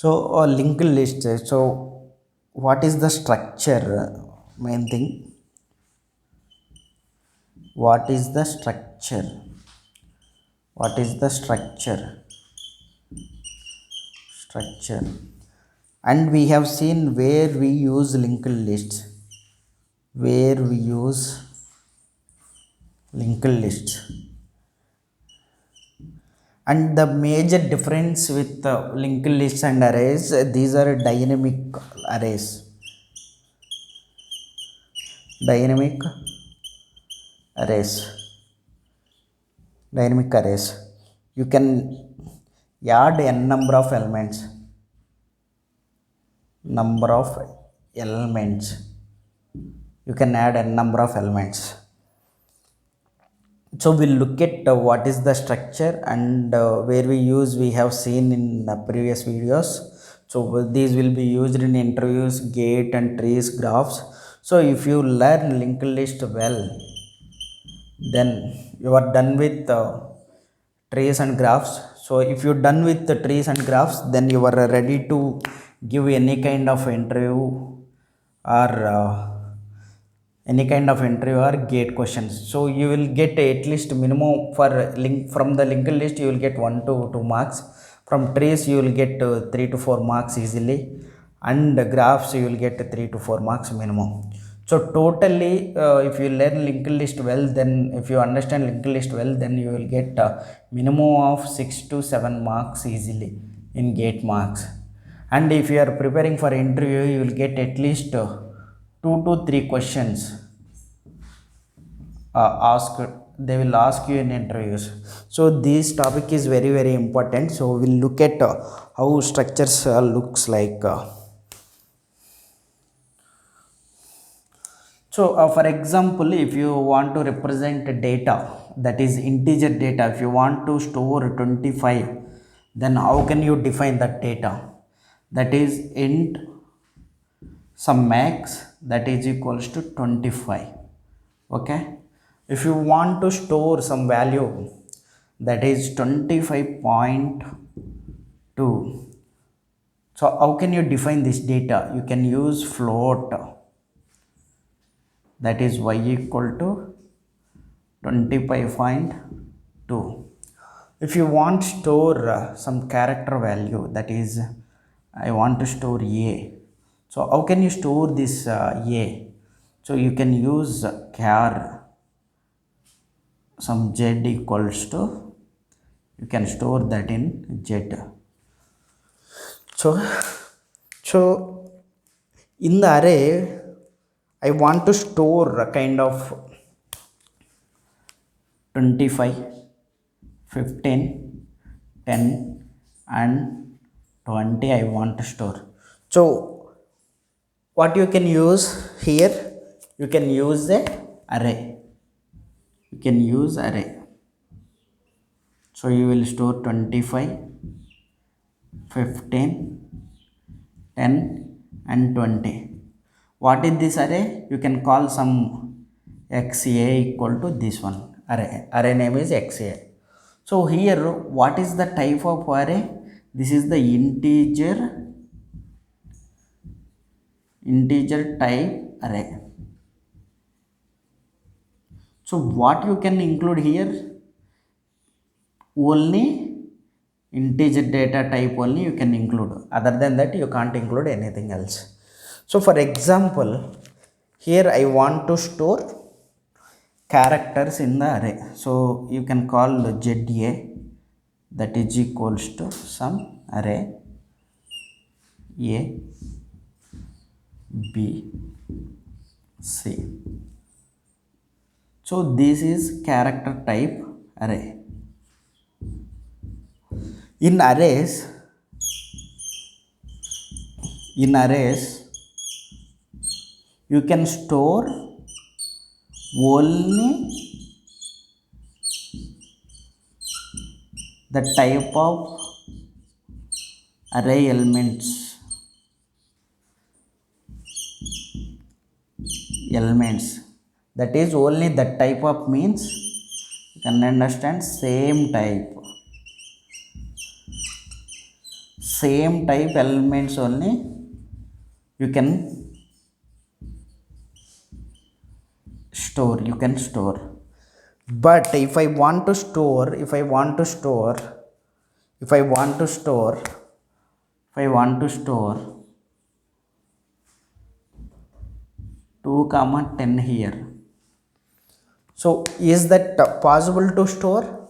So a linked list. So what is the structure? Main thing. What is the structure? What is the structure? Structure. And we have seen where we use linked lists. Where we use linked lists. And the major difference with linked lists and arrays, these are dynamic arrays. Dynamic arrays. Dynamic arrays. You can add n number of elements. Number of elements. You can add n number of elements. So we'll look at what is the structure and where we have seen in previous videos. So these will be used in interviews, gate and trees, graphs. So if you learn linked list well, then you are done with trees and graphs. So if you're done with the trees and graphs, then you are ready to give any kind of interview or gate questions. So you will get at least minimum for link from the linked list, you will get 1 to 2 marks. From trees you will get 3 to 4 marks easily, and graphs you will get 3 to 4 marks minimum. So totally if you learn linked list well, then if you understand linked list well, then you will get minimum of 6 to 7 marks easily in gate marks. And if you are preparing for interview, you will get at least 2 to 3 questions asked. They will ask you in interviews. So this topic is very very important. So we'll look at how structures looks like. So for example, if you want to represent data, that is integer data, if you want to store 25, then how can you define that data? That is int some max that is equals to 25. Okay, if you want to store some value that is 25.2, so how can you define this data? You can use float, that is y equal to 25.2. If you want to store some character value, that is I want to store a, so how can you store this a? So you can use char some z equals to, you can store that in z. So in the array I want to store a kind of 25, 15, 10 and 20 I want to store. So what you can use here, you can use the array. You can use array. So you will store 25, 15, 10 and 20. What is this array? You can call some xa equal to this one. Array name is xa. So here what is the type of array? This is the integer type array. So what you can include here? Only integer data type only you can include. Other than that you can't include anything else. So for example, here I want to store characters in the array. So you can call za, that is equals to some array a, b, c. So this is character type array. In arrays you can store only the type of array elements. That is only that type of means you can understand same type same type elements only you can store. But if I want to store if I want to store 2 comma 10 here, so is that possible to store?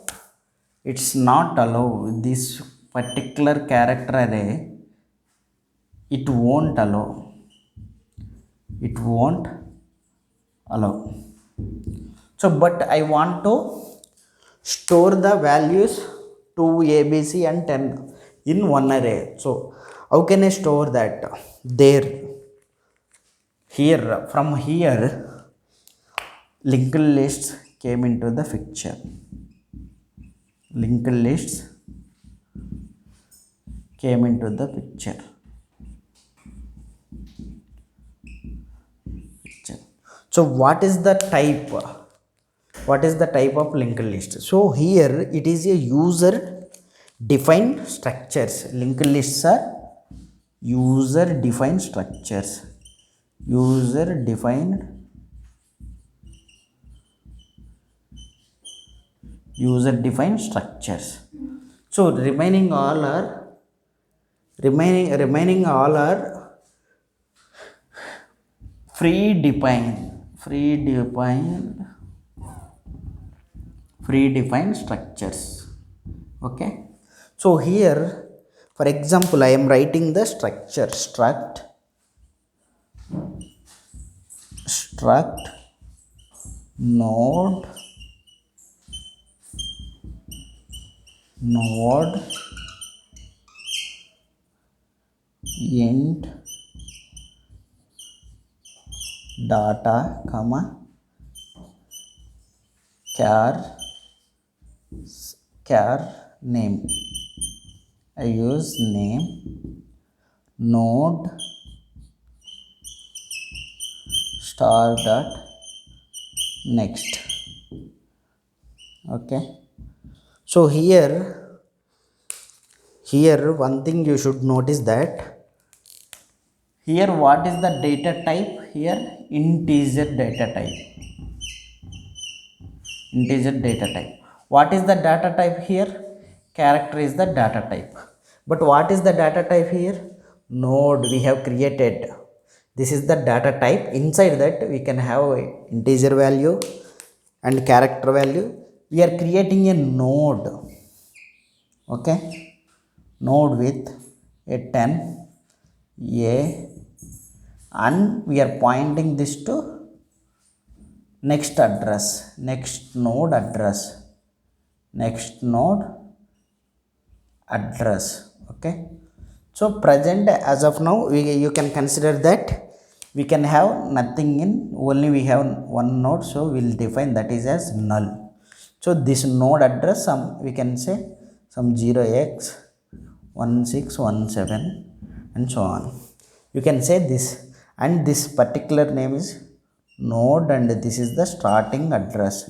It's not allowed. This particular character array, it won't allow. So but I want to store the values 2 ABC and 10 in one array. So how can I store that? There, here, from here, linked lists came into the picture. So what is the type of linked list? So here it is a user defined structures. Linked lists are user defined structures. So remaining all are predefined structures. Okay, so here, for example, I am writing the structure struct node int data comma char name. I use name node star dot next. Okay, so here one thing you should notice that here what is the data type? Here integer data type. What is the data type here? Character is the data type. But what is the data type here? Node we have created. This is the data type. Inside that we can have integer value and character value. We are creating a node. Okay, node with a 10 a, and we are pointing this to next node address. Okay, so present as of now you can consider that we can have nothing in, only we have one node, so we'll define that is as null. So this node address, we can say some 0x1617 and so on. You can say this, and this particular name is node, and this is the starting address.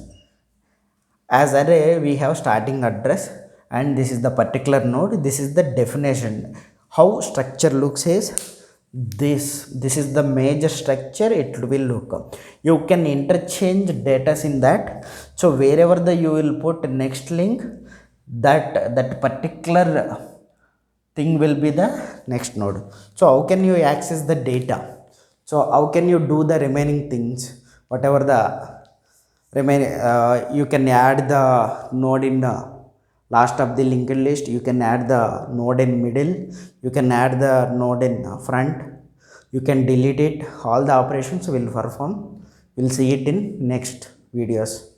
As array we have starting address, and this is the particular node. This is the definition. How structure looks is this is the major structure. It will look, you can interchange data in that. So wherever you will put next link, that particular thing will be the next node. So how can you access the data? So how can you do the remaining things? Whatever the remaining, you can add the node in the last of the linked list. You can add the node in middle. You can add the node in front. You can delete it. All the operations will perform. We'll see it in next videos.